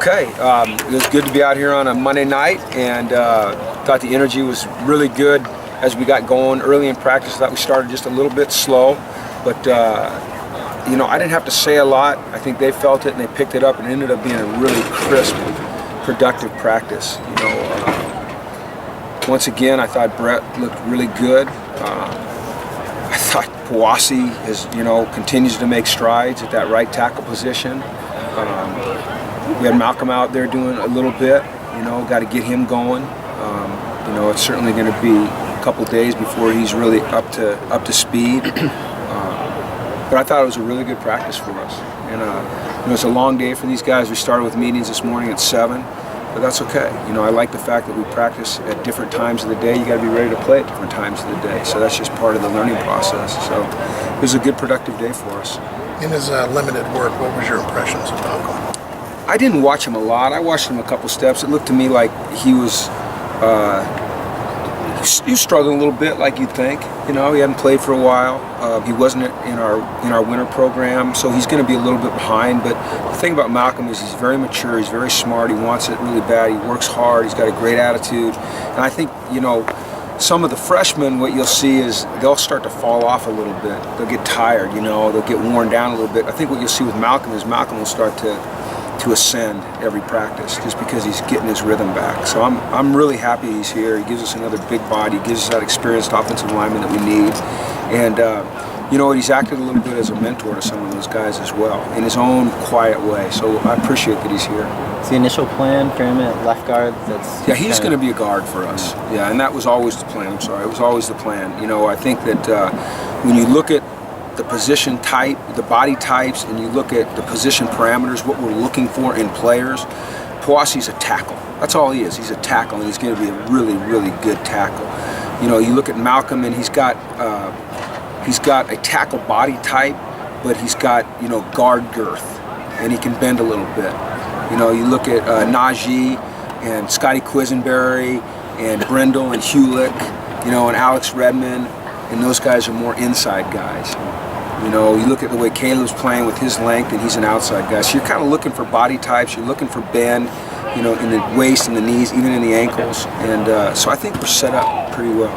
Okay, it was good to be out here on a Monday night, and thought the energy was really good as we got going early in practice. Thought we started just a little bit slow, but you know, I didn't have to say a lot. I think they felt it and they picked it up, and it ended up being a really crisp, productive practice. You know, once again, I thought Brett looked really good. I thought Powasi continues to make strides at that right tackle position. We had Malcolm out there doing a little bit, got to get him going. It's certainly going to be a couple days before he's really up to speed. But I thought it was a really good practice for us. And it's a long day for these guys. We started with meetings this morning at 7, but that's okay. I like the fact that we practice at different times of the day. You got to be ready to play at different times of the day. So that's just part of the learning process. So it was a good, productive day for us. In his limited work, what was your impressions of Malcolm? I didn't watch him a lot. I watched him a couple steps. It looked to me like he was struggling a little bit, like you'd think. He hadn't played for a while. He wasn't in our winter program, so he's going to be a little bit behind. But the thing about Malcolm is he's very mature. He's very smart. He wants it really bad. He works hard. He's got a great attitude. And I think some of the freshmen, what you'll see is they'll start to fall off a little bit. They'll get tired. They'll get worn down a little bit. I think what you'll see with Malcolm is Malcolm will start to ascend every practice just because he's getting his rhythm back. So I'm really happy he's here. He gives us another big body, gives us that experienced offensive lineman that we need. And he's acted a little bit as a mentor to some of those guys as well in his own quiet way. So I appreciate that he's here. Is the initial plan for him at left guard? Yeah, he's going to be a guard for us. Yeah, and that was always the plan. It was always the plan. I think that when you look at the position type, the body types, and you look at the position parameters, what we're looking for in players, Powasi's a tackle. That's all he is. He's a tackle, and he's going to be a really, really good tackle. You look at Malcolm, and he's got a tackle body type, but he's got guard girth, and he can bend a little bit. You look at Najee and Scotty Quisenberry and Brindle and Hewlick, and Alex Redmond, and those guys are more inside guys. You look at the way Caleb's playing with his length, and he's an outside guy. So you're kind of looking for body types. You're looking for bend, in the waist and the knees, even in the ankles. And so I think we're set up pretty well.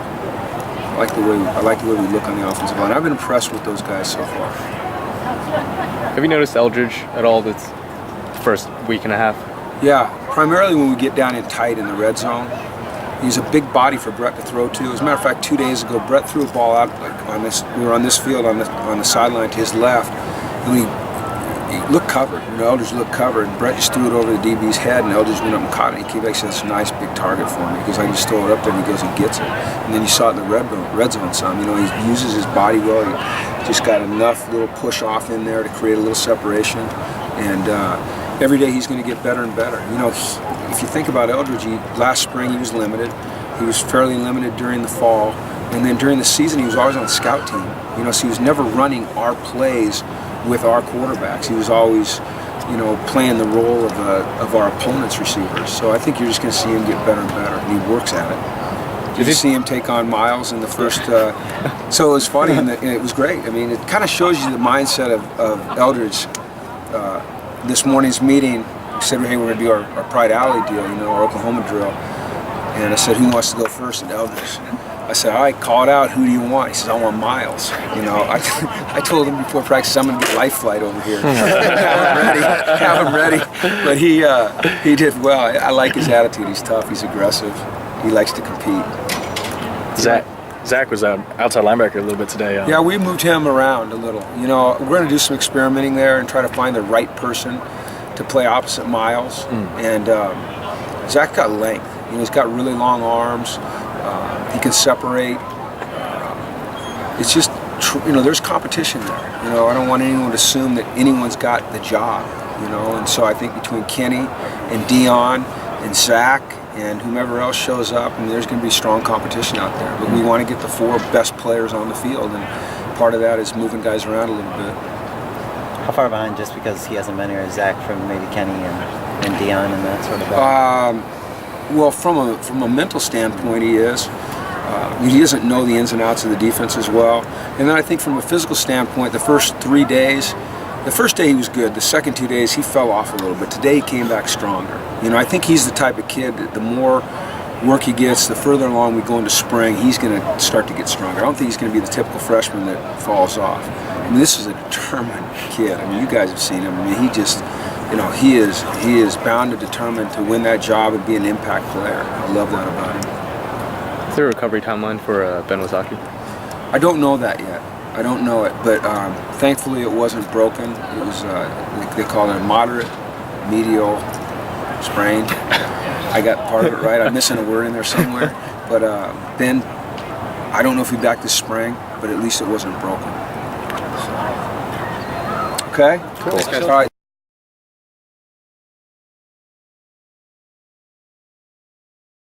I like the way we look on the offensive line. I've been impressed with those guys so far. Have you noticed Eldridge at all this first week and a half? Yeah, primarily when we get down in tight in the red zone. He's a big body for Brett to throw to. As a matter of fact, 2 days ago, Brett threw a ball out we were on this field on the sideline to his left, and he looked covered. Eldridge looked covered, and Brett just threw it over the DB's head, and Eldridge went up and caught it. He came back and said, "It's a nice big target for me." He goes, "I can just throw it up there," and he goes and gets it. And then you saw it in the red zone some. He uses his body well. He just got enough little push off in there to create a little separation, and every day he's going to get better and better. If you think about Eldridge, last spring he was limited. He was fairly limited during the fall, and then during the season he was always on the scout team. So he was never running our plays with our quarterbacks. He was always, playing the role of our opponent's receivers. So I think you're just going to see him get better and better, and he works at it. Did you see him take on Miles in the first? So it was funny, and it was great. I mean, it kind of shows you the mindset of Eldridge. This morning's meeting, we said, "Hey, we're going to do our Pride Alley deal, our Oklahoma drill." And I said, "Who wants to go first?" And Eldridge. I said, "All right, call it out. Who do you want?" He says, "I want Miles." I told him before practice, "I'm going to get life flight over here. have him ready. But he did well. I like his attitude. He's tough. He's aggressive. He likes to compete. Zach was outside linebacker a little bit today. Yeah, we moved him around a little. We're going to do some experimenting there and try to find the right person to play opposite Miles. And Zach got length. He's got really long arms. He can separate. It's just, there's competition there. I don't want anyone to assume that anyone's got the job. And so I think between Kenny and Dion and Zach and whomever else shows up, there's going to be strong competition out there. But we want to get the 4 best players on the field, and part of that is moving guys around a little bit. How far behind, just because he hasn't been here, is Zach from maybe Kenny and Dion and that sort of? Well, from a mental standpoint, he is. He doesn't know the ins and outs of the defense as well. And then I think from a physical standpoint, the first 3 days, The first day he was good. The second 2 days he fell off a little bit. Today he came back stronger. You know, I think he's the type of kid that the more work he gets, the further along we go into spring, he's going to start to get stronger. I don't think he's going to be the typical freshman that falls off. I mean, this is a determined kid. I mean, you guys have seen him. I mean, he just, you know, he is bound and determined to win that job and be an impact player. I love that about him. Is there a recovery timeline for Ben Wysocki? I don't know that yet. I don't know it, but thankfully it wasn't broken. It was, they call it a moderate medial sprain. I got part of it right. I'm missing a word in there somewhere. But Ben, I don't know if he'll be back this spring, but at least it wasn't broken. So. Okay? Cool. All right.